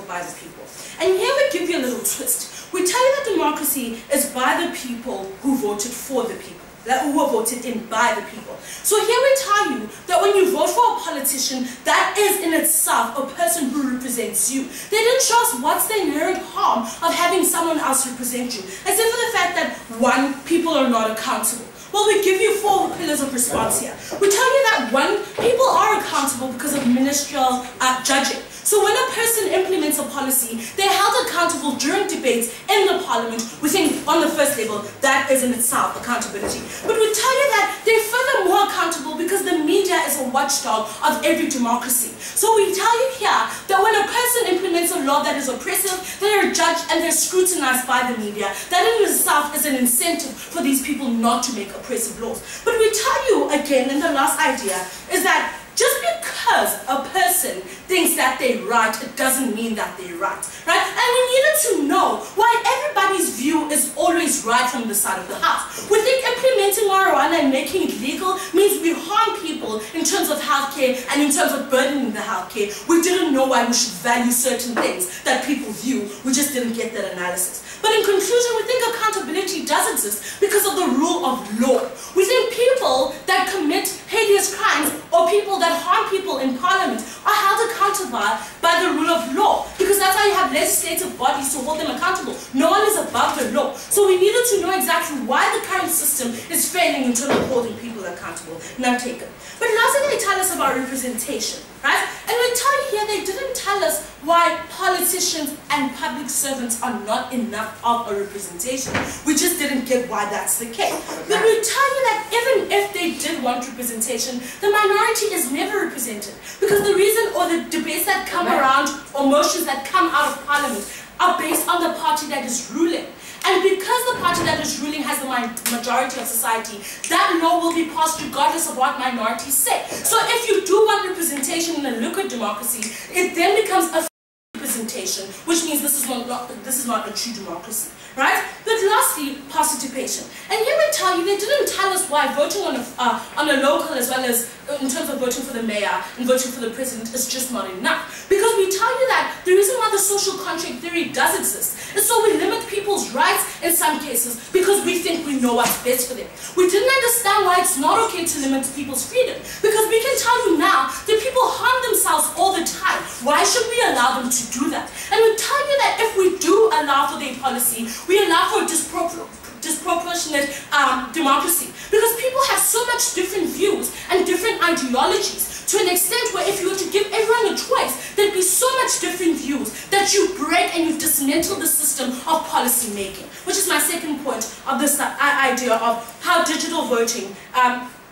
by the people. And here we give you a little twist. We tell you that democracy is by the people who voted for the people, who were voted in by the people. So here we tell you that when you vote for a politician, that is in itself a person who represents you. They didn't show us what's the inherent harm of having someone else represent you, except for the fact that, one, people are not accountable. Well, we give you 4 pillars of response here. We tell you that, one, people are accountable because of ministerial judging. So when a person implements a policy, they're held accountable during debates in the parliament on the first level. That is in itself accountability. But we tell you that they're furthermore accountable because the media is a watchdog of every democracy. So we tell you here that when a person implements a law that is oppressive, they're judged and they're scrutinized by the media. That in itself is an incentive for these people not to make oppressive laws. But we tell you again, in the last idea, is that just because a person thinks that they're right, it doesn't mean that they're right. And we needed to know why everybody's view is always right from the side of the house. We think implementing marijuana and making it legal means we harm people in terms of healthcare and in terms of burdening the healthcare. We didn't know why we should value certain things that people view. We just didn't get that analysis. But in conclusion, we think accountability does exist because of the rule of law. We think people that commit heinous crimes or people that harm people in parliament are held accountable by the rule of law, because that's how you have legislative bodies to hold them accountable. No one is above the law. So we needed to know exactly why the current system is failing in terms of holding people accountable. Now taken. But lastly, they tell us about representation, right? And we tell you here, they didn't tell us why politicians and public servants are not enough of a representation. We just didn't get why that's the case. But we tell you that even if they did want representation, the minority is never represented. Because the reason or the debates that come around or motions that come out of parliament are based on the party that is ruling. And because the party that is ruling has the majority of society, that law will be passed regardless of what minorities say. So if you do want representation in a liquid democracy, it then becomes a representation, which means this is not a true democracy, right? But lastly, participation. And here we tell you, they didn't tell us why voting on a local as well as in terms of voting for the mayor and voting for the president is just not enough. Because we tell you that the reason why the social contract theory does exist is so we limit people's rights in some cases because we think we know what's best for them. We didn't understand why it's not okay to limit people's freedom, because we can tell you now that people harm themselves all the time. Why should we allow them to do that? And we tell you that if we do allow for their policy, we allow for disproportionate democracy, because people have so much different views and different ideologies. to an extent where if you were to give everyone a choice, there'd be so much different views that you break and you dismantle the system of policy making, which is my second point of this idea of how digital voting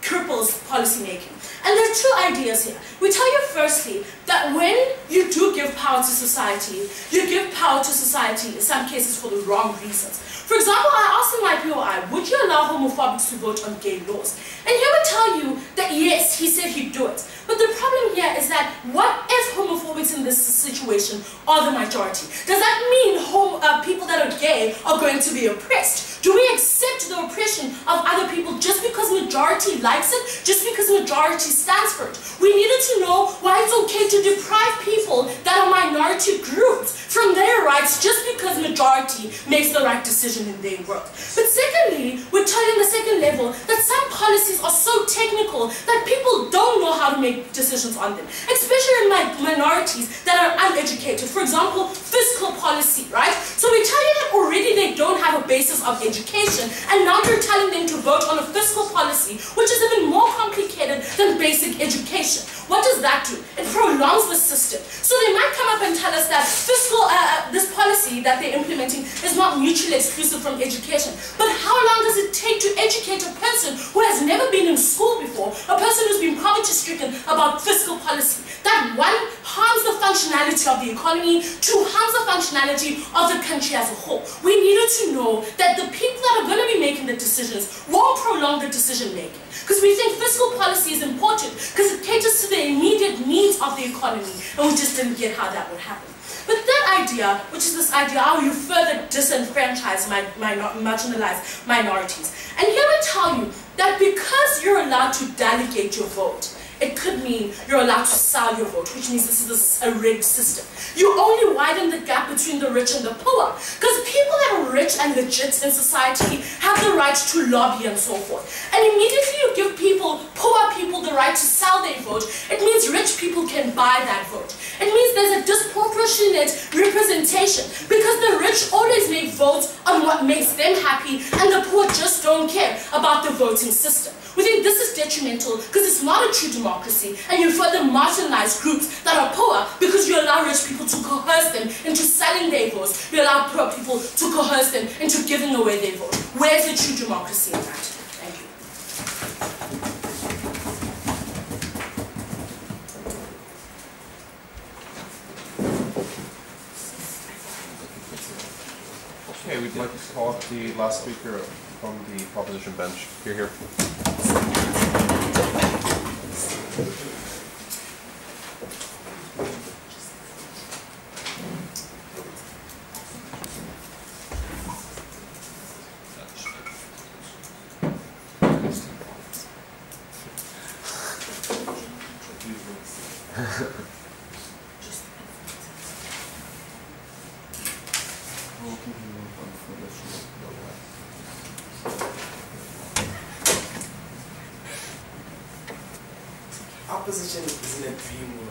cripples policy making. And there are two ideas here. We tell you firstly that when you do give power to society, you give power to society in some cases for the wrong reasons. For example, I asked in my POI, would you allow homophobics to vote on gay laws? And he would tell you that yes, he said he'd do it. But the problem here is that what if homophobics in this situation are the majority? Does that mean people that are gay are going to be oppressed? Do we accept the oppression of other people just because majority likes it, just because majority stands for it? We needed to know why it's okay to deprive people that are minority groups from their rights just because majority makes the right decision in their world. But secondly, we're telling the second level that some policies are so technical that people don't know how to make decisions on them, especially in minorities that are uneducated. For example, fiscal policy, right? So we tell you that already they don't have a basis of education, and now you're telling them to vote on a fiscal policy, which is even more complicated than basic education. What does that do? It prolongs the system. So they might come up and tell us that fiscal, this policy that they're implementing is not mutually exclusive from education. But how long does it take to educate a person who has never been in school before, a person who's been poverty-stricken about fiscal policy? That one harms the functionality of the economy, two harms the functionality of the country as a whole. We needed to know that the people that are going to be making the decisions won't prolong the decision making. Because we think fiscal policy is important because it caters to the immediate needs of the economy, and we just didn't get how that would happen. But that idea, which is this idea how you further disenfranchise marginalized minorities. And here we tell you that because you're allowed to delegate your vote, it could mean you're allowed to sell your vote, which means this is a rigged system. You only widen the gap between the rich and the poor, because people that are rich and legit in society have the right to lobby and so forth. And immediately you give poor people the right to sell their vote, it means rich people can buy that vote. It means there's a disproportionate representation, because the rich always make votes on what makes them happy, and the poor just don't care about the voting system. We think this is detrimental because it's not a true democracy, and you further marginalize groups that are poor because you allow rich people to coerce them into selling their votes. You allow poor people to coerce them into giving away their vote. Where's the true democracy in that? Thank you. Okay, we'd like to call up the last speaker from the proposition bench. Here. Opposition is in a dream world.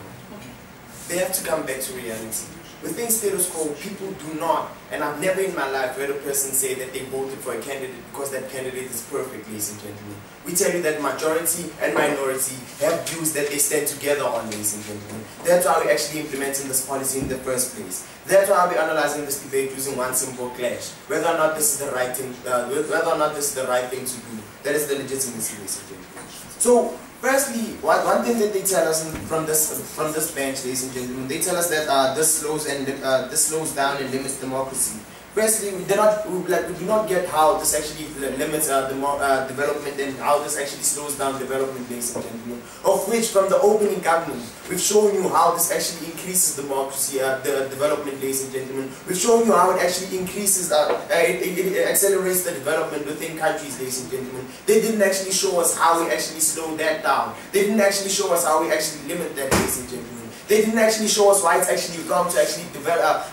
They have to come back to reality. Within status quo, people do not, and I've never in my life heard a person say that they voted for a candidate because that candidate is perfect, ladies and gentlemen. We tell you that majority and minority have views that they stand together on, ladies and gentlemen. That's why we're actually implementing this policy in the first place. That's why we're analyzing this debate using one simple clash. Whether or not this is the right thing, to do. That is the legitimacy, ladies and gentlemen. So, firstly, one thing that they tell us from this bench, ladies and gentlemen, they tell us that this slows down and limits democracy. Firstly, we do not get how this actually limits development and how this actually slows down development, ladies and gentlemen. Of which, from the opening government, we've shown you how this actually increases democracy, the development, ladies and gentlemen. We've shown you how it actually increases, it accelerates the development within countries, ladies and gentlemen. They didn't actually show us how we actually slow that down. They didn't actually show us how we actually limit that, ladies and gentlemen. They didn't actually show us why it's actually wrong to actually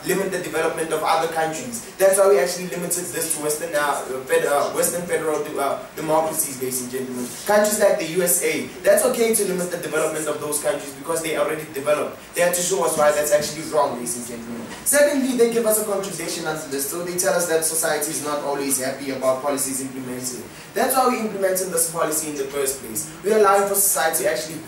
limit the development of other countries. That's why we actually limited this to Western federal democracies, ladies and gentlemen. Countries like the USA, that's okay to limit the development of those countries because they already developed. They have to show us why that's actually wrong, ladies and gentlemen. Secondly, they give us a contradiction under this. So they tell us that society is not always happy about policies implemented. That's why we implemented this policy in the first place. We are allowing for society to actually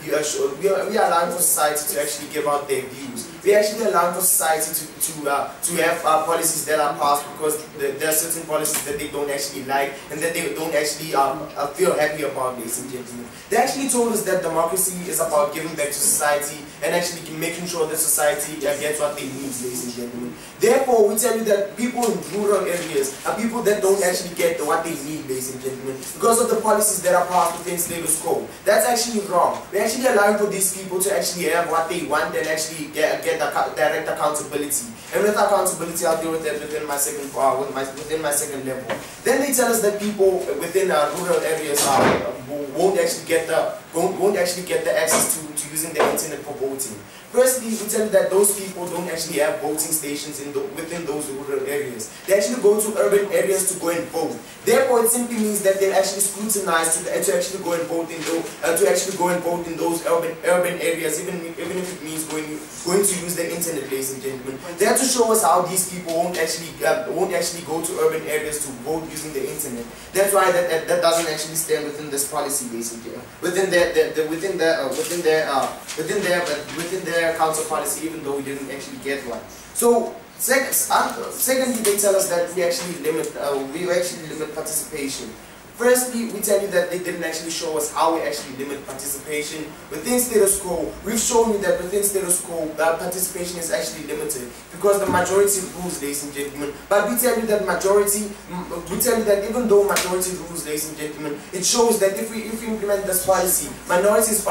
we are allowing for society to actually give out their views. We actually allow for society to have policies that are passed because there are certain policies that they don't actually like and that they don't actually feel happy about, ladies and gentlemen. They actually told us that democracy is about giving back to society and actually making sure that society gets what they need, ladies and gentlemen. Therefore, we tell you that people in rural areas are people that don't actually get what they need, ladies and gentlemen, because of the policies that are passed within status quo. That's actually wrong. We're actually allowing for these people to actually have what they want and actually get direct accountability. And with accountability, I'll deal with that within my second level. Then they tell us that people within rural areas won't actually get the access to using the internet for voting. Firstly, we tell you that those people don't actually have voting stations within those rural areas. They actually go to urban areas to go and vote. Therefore, it simply means that they're actually scrutinized to actually go and vote in those urban areas, even if it means going to use the internet, ladies and gentlemen. They have to show us how these people won't actually go to urban areas to vote using the internet. That's why that doesn't actually stand within this policy, ladies and gentlemen. Within their council policy, even though we didn't actually get one. So secondly, they tell us that we actually limit participation. Firstly, we tell you that they didn't actually show us how we actually limit participation. Within status quo, we've shown you that within status quo, participation is actually limited because the majority rules, ladies and gentlemen. But we tell you that even though majority rules, ladies and gentlemen, it shows that if we implement this policy, minorities'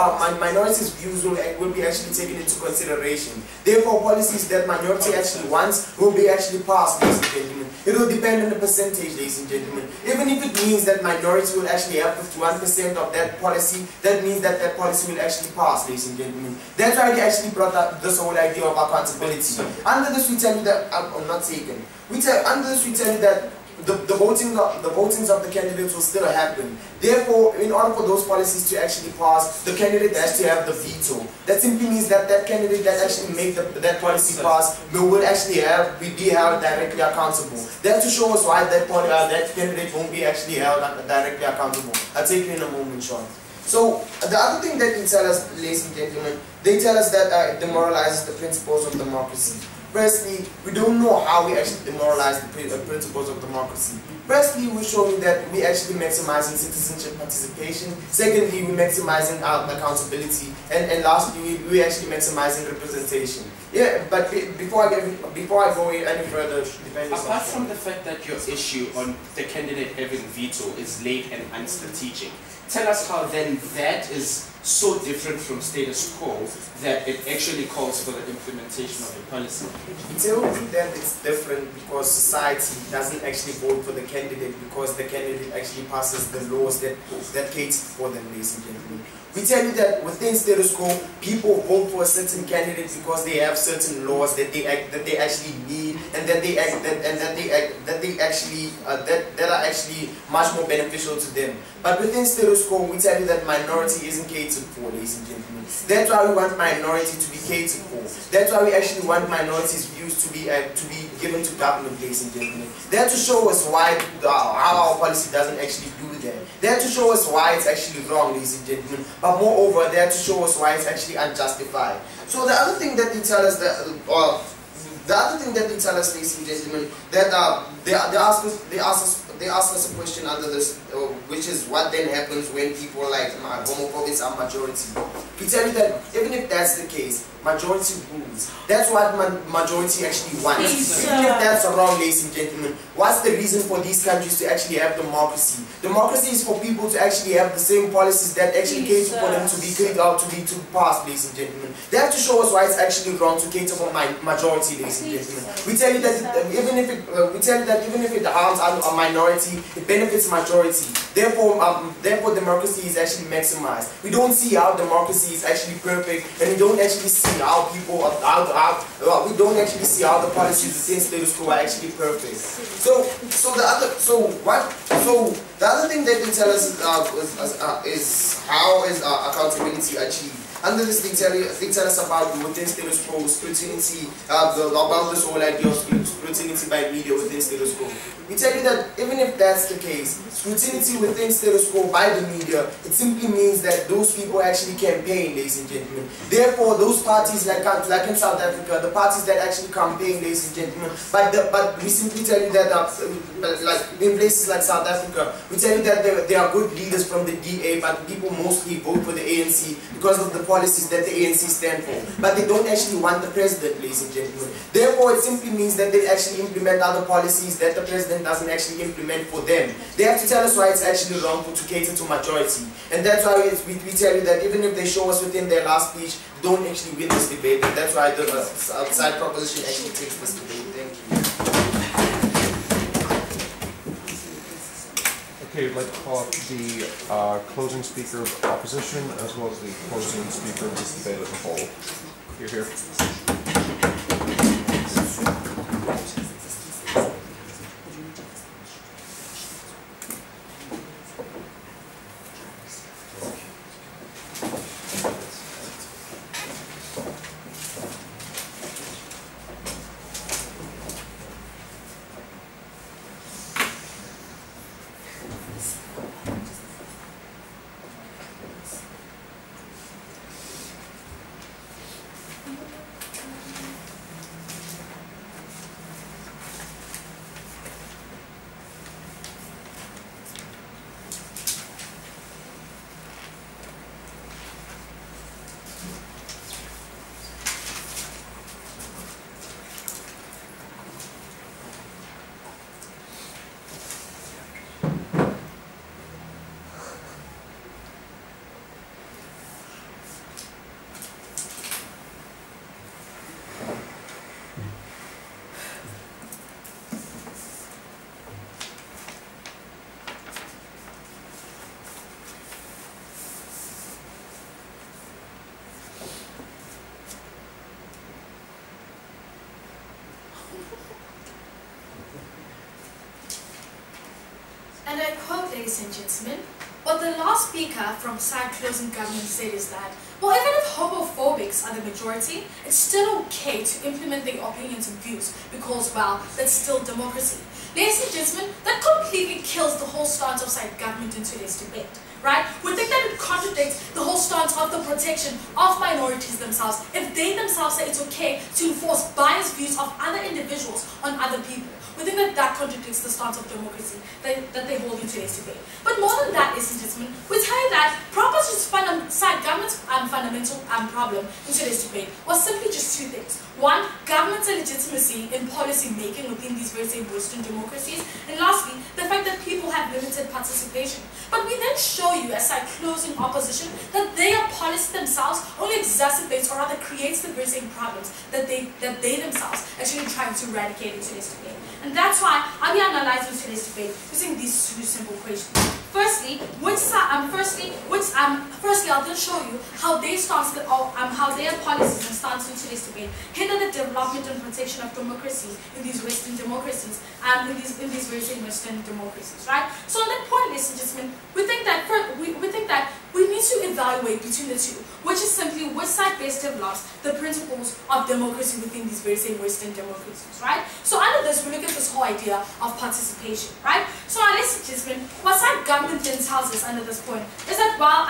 views will be actually taken into consideration. Therefore, policies that minority actually wants will be actually passed, ladies and gentlemen. It will depend on the percentage, ladies and gentlemen. Even if it means that minority will actually have 51% of that policy, that means that that policy will actually pass, ladies and gentlemen. That's why they actually brought up this whole idea of accountability. Under this, we tell you that I'm not taken. Under this, we tell you that the votings of the candidates will still happen. Therefore, in order for those policies to actually pass, the candidate has to have the veto. That simply means that that candidate that actually made that policy pass will actually be held directly accountable. That's to show us why that candidate won't be actually held directly accountable. I'll take you in a moment, Sean. So, the other thing that they tell us, ladies and gentlemen, they tell us that it demoralizes the principles of democracy. Firstly, we don't know how we actually demoralize the principles of democracy. Firstly, we show you that we actually maximizing citizenship participation. Secondly, we're maximizing accountability. And lastly, we actually maximizing representation. Yeah, but before I go any further, apart from the fact that your issue on the candidate having veto is late and unstrategic, tell us how then that is so different from status quo that it actually calls for the implementation of the policy. It's only that it's different because society doesn't actually vote for the candidate because the candidate actually passes the laws that cater for them, ladies and gentlemen. We tell you that within status quo, people vote for a certain candidate because they have certain laws that they actually need and that are actually much more beneficial to them. But within status quo, we tell you that minority isn't catered for, ladies and gentlemen. That's why we want minority to be catered for. That's why we actually want minorities' views to be given to government, ladies and gentlemen. That's to show us why how our policy doesn't actually do that. They're to show us why it's actually wrong, ladies and gentlemen. But moreover, they're to show us why it's actually unjustified. So the other thing that they tell us ladies and gentlemen, that they ask us a question under this, which is what then happens when people like homophobics are majority. We tell you that even if that's the case, majority rules. That's what majority actually wants. Even if that's wrong, ladies and gentlemen, what's the reason for these countries to actually have democracy? Democracy is for people to actually have the same policies that actually cater for them to be carried out, to pass, ladies and gentlemen. They have to show us why it's actually wrong to cater for majority, ladies and gentlemen. We tell you that even if it harms a minority, it benefits majority. Therefore, democracy is actually maximized. We don't see how democracy democracy is actually perfect, and we don't actually see how people, we don't actually see how the policies within status quo are actually perfect. So the other thing they can tell us is how is accountability achieved. Under this, they tell us about within status quo scrutiny, about this whole idea of scrutiny by media within status quo. We tell you that even if that's the case, scrutiny within status quo by the media, it simply means that those people actually campaign, ladies and gentlemen. Therefore, those parties like in South Africa, the parties that actually campaign, ladies and gentlemen, but we simply tell you that like in places like South Africa, we tell you that there are good leaders from the DA, but people mostly vote for the ANC because of the policies that the ANC stand for. But they don't actually want the president, ladies and gentlemen. Therefore, it simply means that they actually implement other policies that the president doesn't actually implement for them. They have to tell us why it's actually wrong to cater to majority. And that's why we tell you that even if they show us within their last speech, don't actually win this debate. And that's why the side proposition actually takes this debate. Thank you. Okay, I'd like to call up the closing speaker of opposition as well as the closing speaker of this debate as a whole. You're here. And I quote, ladies and gentlemen, what the last speaker from side closing government said is that, well, even if homophobics are the majority, it's still okay to implement their opinions and views because, well, that's still democracy. Ladies and gentlemen, that completely kills the whole stance of side government in today's debate, right? We think that it contradicts the whole stance of the protection of minorities themselves if they themselves say it's okay to enforce biased views of other individuals on other people. We think that that contradicts the stance of democracy that they hold in today's debate. But more than that, ladies and gentlemen, we tell you that side government's fundamental problem in today's debate was simply just two things. One, government's legitimacy in policy making within these very same Western democracies, and lastly, the fact that people have limited participation. But we then show you as side closing opposition that their policy themselves only exacerbates or rather creates the very same problems that they themselves actually trying to eradicate in today's debate. And that's why I'll be analyzing today's debate using these two simple questions. Firstly, I'll then show you how their policies and stance in today's debate hinder the development and protection of democracy in these Western democracies and in these very same Western democracies, right? So on that point, ladies and gentlemen, we think that we need to evaluate between the two, which is simply which side best develops the principles of democracy within these very same Western democracies, right? So under this, we look at this whole idea of participation, right? So ladies and gentlemen, what side government then tells us under this point is that while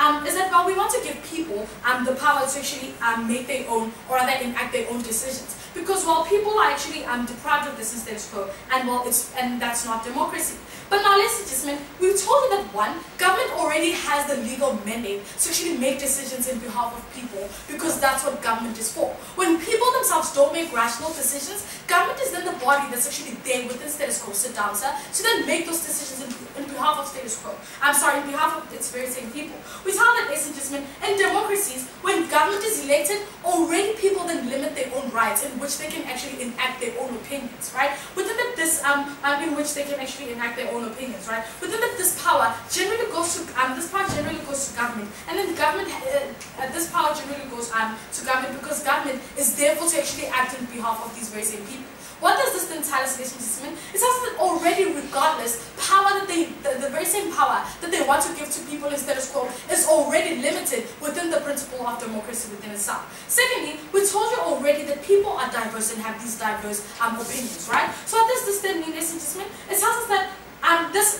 we want to give people the power to actually make their own or rather enact their own decisions, because while people are actually deprived of this in status quo, and that's not democracy. But now, ladies and gentlemen, we've told you that one, government already has the legal mandate to actually make decisions in behalf of people, because that's what government is for. When people themselves don't make rational decisions, government is then the body that's actually there within status quo, sit down, sir, to then make those decisions in behalf of status quo. In behalf of its very same people. We tell that, ladies and gentlemen, in democracies, when government is elected, already people then limit their own rights in which they can actually enact their own opinions, right? Within this, in which they can actually enact their own own opinions, right? Within that, this power generally goes to government, and then government this power generally goes to government because government is therefore to actually act on behalf of these very same people. What does this then tell us, ladies and gentlemen? It tells us that already, regardless, power that the very same power that they want to give to people in status quo is already limited within the principle of democracy within itself. Secondly, we told you already that people are diverse and have these diverse opinions, right? So what does this then mean, ladies and gentlemen? It tells us that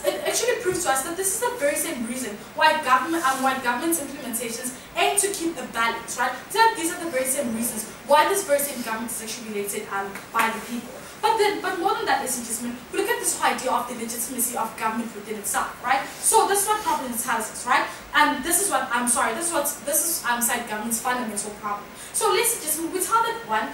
it actually proves to us that this is the very same reason why government's implementations aim to keep a balance, right? So these are the very same reasons why this very same government is actually elected by the people. But more than that, ladies and gentlemen, we look at this whole idea of the legitimacy of government within itself, right? So this is what Providence tells us, right? And this is side government's fundamental problem. So ladies and gentlemen, we tell that one,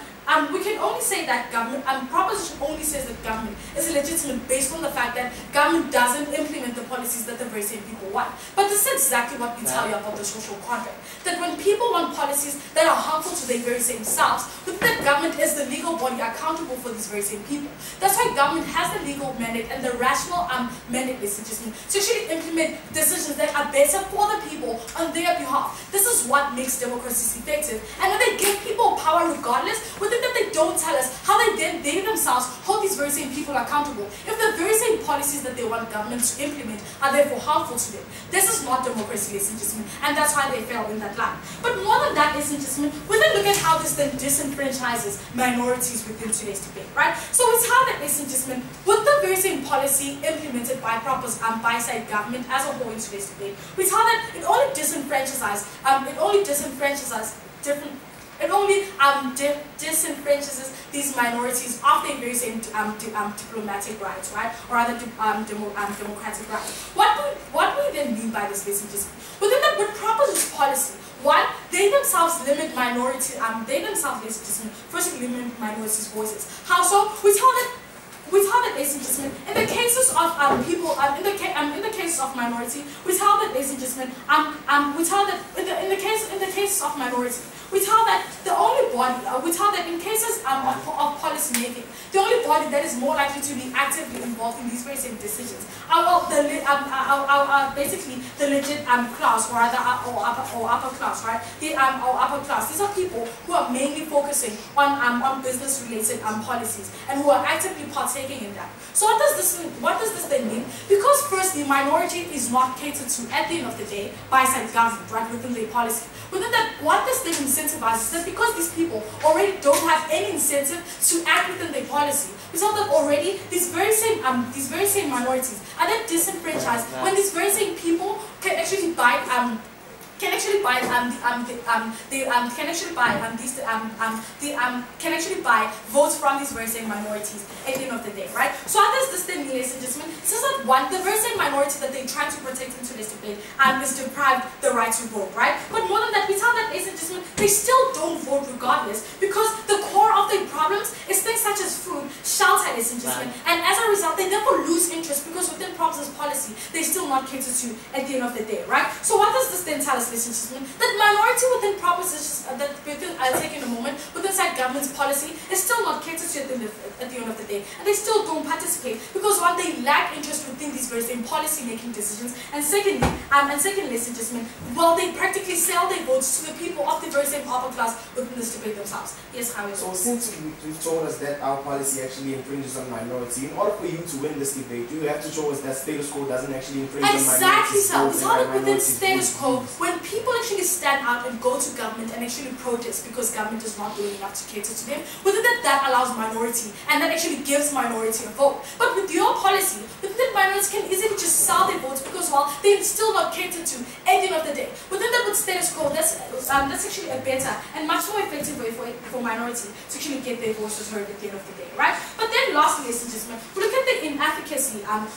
we can only say that government, proposition only says that government is legitimate based on the fact that government doesn't implement the policies that the very same people want. But this is exactly what we tell you about the social contract. That when people want policies that are harmful to their very same selves, that government is the legal body accountable for these very same people. That's why government has the legal mandate and the rational mandate, ladies and gentlemen, to actually implement decisions that are better for the people on their behalf. This is what makes democracies effective. And when they give people power regardless, that they don't tell us how they themselves hold these very same people accountable if the very same policies that they want government to implement are therefore harmful to them. This is not democracy, ladies and gentlemen, and that's why they fail in that line. But more than that, ladies and gentlemen, we then look at how this then disenfranchises minorities within today's debate, right? So it's how that, ladies and gentlemen, with the very same policy implemented by by-side government as a whole in today's debate, we tell that it only disenfranchises disenfranchises these minorities of their very same diplomatic rights, right, or other democratic rights. What we then mean by this, ladies and gentlemen? Within that, with Proposition's policy, one, they themselves limit minority. They themselves, ladies and gentlemen, firstly limit minorities' voices. How so? We tell that, ladies and gentlemen, in the cases of in the cases of minority, we tell that, ladies and gentlemen, we tell that in the cases of minority, we tell that the only body, we tell that in cases of policy making, the only body that is more likely to be actively involved in these very same decisions are basically the legit class, or rather upper class, right? Our upper class. These are people who are mainly focusing on business related policies and who are actively partaking in that. So what does this then mean? Because firstly, minority is not catered to at the end of the day by side government, right, within their policy. Within that, what this then incentivizes is that because these people already don't have any incentive to act within their policy, we saw that already these very same minorities are then disenfranchised when these very same people can actually buy votes from these very same minorities at the end of the day, right? So what does this then mean, ladies and gentlemen? It says that one, the very same minority that they try to protect in today's debate is deprived the right to vote, right? But more than that, we tell that, ladies and gentlemen, they still don't vote regardless because the core of their problems is things such as food, shelter, ladies and gentlemen, and as a result, they therefore lose interest because within Proposition's policy, they still not catered to at the end of the day, right? So what does this then tell us, ladies and gentlemen? That minority within propositions that I'll take in a moment, within side government's policy is still not catered to at the end of the day, and they still don't participate because one, they lack interest within these very same policy making decisions, and secondly, ladies and gentlemen, well, they practically sell their votes to the people of the very same upper class within this debate themselves. Yes, how is so since you've told us that our policy actually infringes on minority, in order for you to win this debate, you have to show us that status quo doesn't actually infringe on minority. Exactly so. It's not within status quo when people actually stand out and go to government and actually protest because government is not doing enough to cater to them, within that allows minority and that actually gives minority a vote. But with your policy, within that minorities can easily just sell their votes because, well, they're still not catered to at the end of the day. Within that, with status quo, that's actually a better and much more effective way for minority to actually get their voices heard at the end of the day, right? But then lastly, ladies and gentlemen, we look at the inefficacy of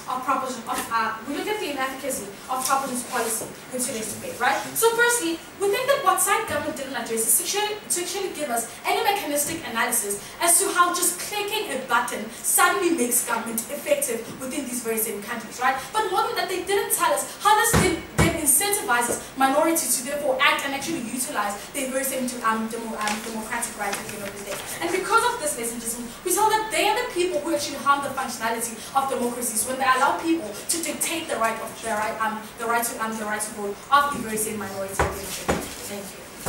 Proposition's policy in today's debate, right? So firstly, we think that what side government didn't address is to actually give us any mechanistic analysis as to how just clicking a button suddenly makes government effective within these very same countries, right? But more than that, they didn't tell us how this then incentivizes minorities to therefore act and actually utilize their very same democratic rights at the end of the day. And because of this messagism, we tell that they are the people who actually harm the functionality of democracies when they allow people to dictate the right to vote of the very same minority. Thank you.